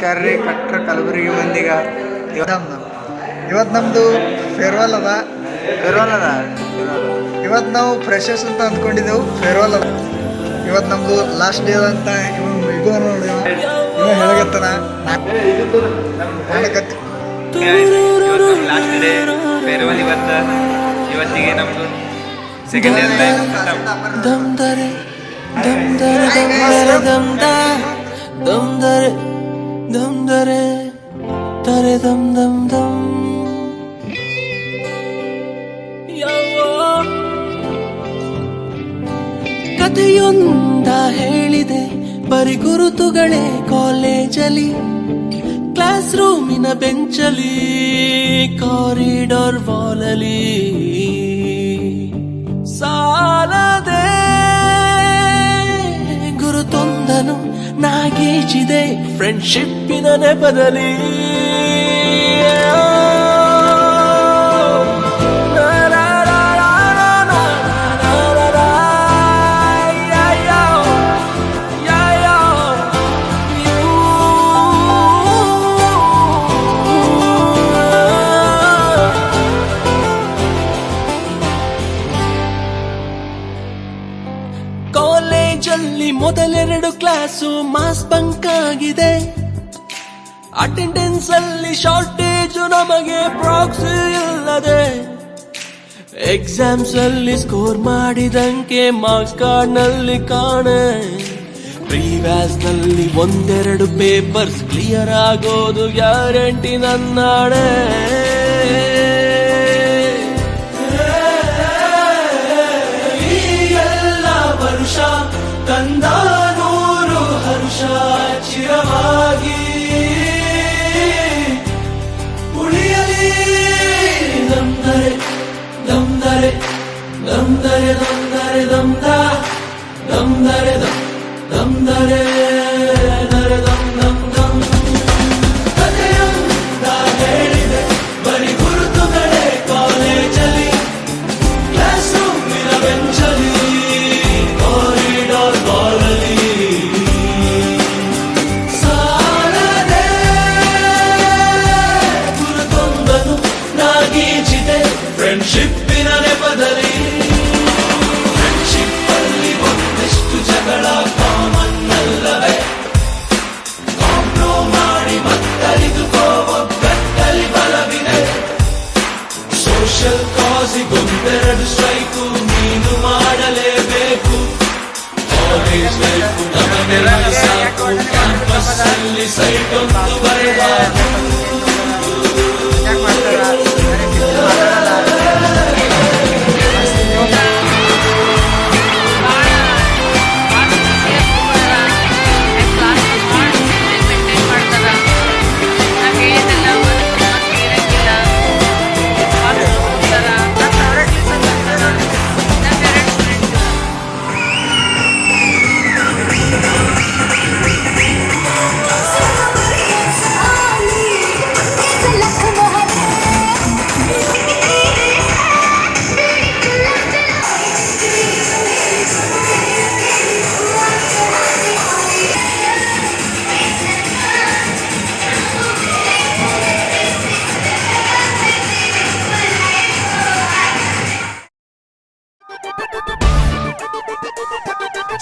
Curry ಕಟ್ರ Kalaburagi ಮಂದಿಗ ಇವತ್ತು ನಮ್ಮದು ಫೇರ್ವೆಲ್ ಅದ. ಇವತ್ತು ನಾವು ಫ್ರೆಶರ್ಸ್ ಅಂತ ಅಂದ್ಕೊಂಡಿದ್ದೆವು, ಫೇರ್ವೆಲ್ ಅದ. ಇವತ್ತು ನಮ್ಮದು ಲಾಸ್ಟ್ ಡೇ ಅಂತ ಇದು ನೋಡಿ ಇವ ಹೇಳಗತ್ತಾನ ಲಾಸ್ಟ್ ಡೇ ಫೇರ್ವೆಲ್. ಇವತ್ತಿಗೆ ನಮ್ಮದು ಸೆಕೆಂಡ್ ಕಥೆಯೊಂದ ಹೇಳಿದೆ ಬರಿ ಗುರುತುಗಳೇ ಕಾಲೇಜಲ್ಲಿ, ಕ್ಲಾಸ್ ರೂಮಿನ ಬೆಂಚಲಿ, ಕಾರಿಡಾರ್ ವಾಲಲಿ ಸಾಲದೆ ಗುರುತೊಂದನು ನಾಗೀಚಿದೆ ಫ್ರೆಂಡ್ಶಿಪ್ಪಿನ ನೆಪದಲ್ಲಿ. ಕಾಲೇಜಲ್ಲಿ ಮೊದಲೆರಡು ಕ್ಲಾಸು ಮಾಸ್ ಬಂಕ್ ಆಗಿದೆ, ಅಟೆಂಡೆನ್ಸ್ ಅಲ್ಲಿ ಶಾರ್ಟೇಜ್ ನಮಗೆ ಪ್ರಾಕ್ಸಿ ಇಲ್ಲದೆ, ಎಕ್ಸಾಮ್ಸ್ ಅಲ್ಲಿ ಸ್ಕೋರ್ ಮಾಡಿದಂಗೆ ಮಾರ್ಕ್ಸ್ ಕಾರ್ಡ್ ನಲ್ಲಿ ಕಾಣೆ, ಪ್ರಿವ್ಯಾಸ್ ನಲ್ಲಿ ಒಂದೆರಡು ಪೇಪರ್ಸ್ ಕ್ಲಿಯರ್ ಆಗೋದು ಗ್ಯಾರಂಟಿ ನನ್ನಾಣೆ. ತಂದ ನೂರು ಹರ್ಷ ಚಿರವಾಗಿ ಉಳಿಯಲಿ ನಮ್ದರೆ ನಮ್ದರೆ ನಮ್ದರೆ ನಮ್ದರೆ ನಮ್ದ ನಮ್ದರೆ ನಮ್ದರೆ ನರೆ ನಮ್ ನಮ್ ನಮ್. ಕಥೆಯೊಂದ ಹೇಳಿದೆ ಬರಿ ಗುರುತುಗಳೇ ಕಾಲೇಜಲ್ಲಿ, ಕ್ಲಾಸ್ ರೂಮಿನ ಬೆಂಚಲಿ, ಫ್ರೆಂಡ್ಶಿಪ್ಪಿನ ನೆಪದಲ್ಲಿ. ಫ್ರೆಂಡ್ಶಿಪ್ ಅಲ್ಲಿ ಒಂದೆಷ್ಟು ಜಗಳ ಕಾಮನ್ ಅಲ್ಲವೇ, ಕಾಂಪ್ರೋ ಮಾಡಿ ಮತ್ತರಿದುಕೋ ಒಗ್ಗಟ್ಟಲ್ಲಿ ಬಲವಿದೆ. ಸೋಷಿಯಲ್ ಕಾಸಿಗೊಂದೆರಡು ಸ್ಟ್ರೈಕು ನೀನು ಮಾಡಲೇಬೇಕು. ಕಾಲೇಜ್ ಲೈಫು ನಮಗೆಲ್ಲ ಸಾಕು, ಕ್ಯಾಂಪಸ್ ಅಲ್ಲಿ ಸೈಟ್ ಒಂದು ಬರೆದ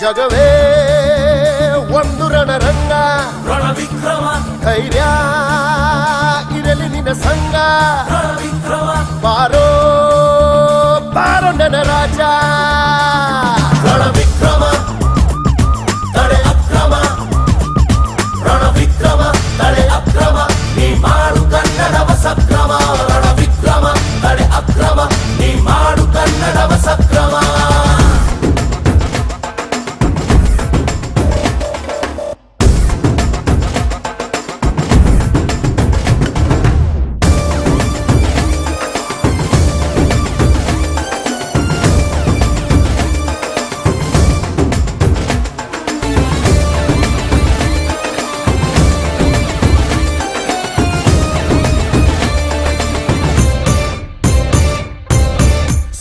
ಜಗವೇ ಒಂದು ರಣರಂಗ, ರಣವಿಕ್ರಮ ಧೈರ್ಯ ಇರಲಿ ನಿನ್ನ ಸಂಗ, ರಣವಿಕ್ರಮ ಬಾರೋ ಬಾರೋ ನನ್ನ ರಾಜ. ರಣವಿಕ್ರಮ ತಡೆ ಅಕ್ರಮ, ರಣವಿಕ್ರಮ ತಡೆ ಅಕ್ರಮ, ನೀ ಮಾಡು ಕನ್ನಡವ ಸಕ್ರಮ. ರಣವಿಕ್ರಮ ತಡೆ ಅಕ್ರಮ, ನೀ ಮಾಡು ಕನ್ನಡವ ಸಕ್ರಮ.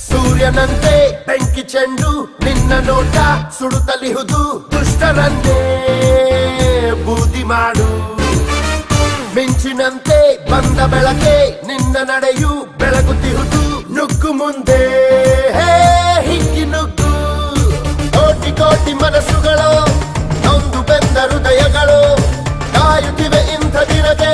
ಸೂರ್ಯನಂತೆ ಬೆಂಕಿ ಚೆಂಡು ನಿನ್ನ ನೋಟ ಸುಡುತ್ತಲಿಹುದು, ದುಷ್ಟರನ್ನೇ ಬೂದಿ ಮಾಡು. ಮಿಂಚಿನಂತೆ ಬಂದ ಬೆಳಕೆ ನಿನ್ನ ನಡೆಯು ಬೆಳಗುತ್ತಿರುವುದು ನುಗ್ಗು ಮುಂದೆ ಹೇ ಹಿಕ್ಕಿ ನುಗ್ಗು ಕೋಟಿ ಕೋಟಿ ಮನಸ್ಸುಗಳು ನೊಂದು ಬೆಂದ ಹೃದಯಗಳು ಕಾಯುತ್ತಿವೆ ಇಂಥ ದಿನಕ್ಕೆ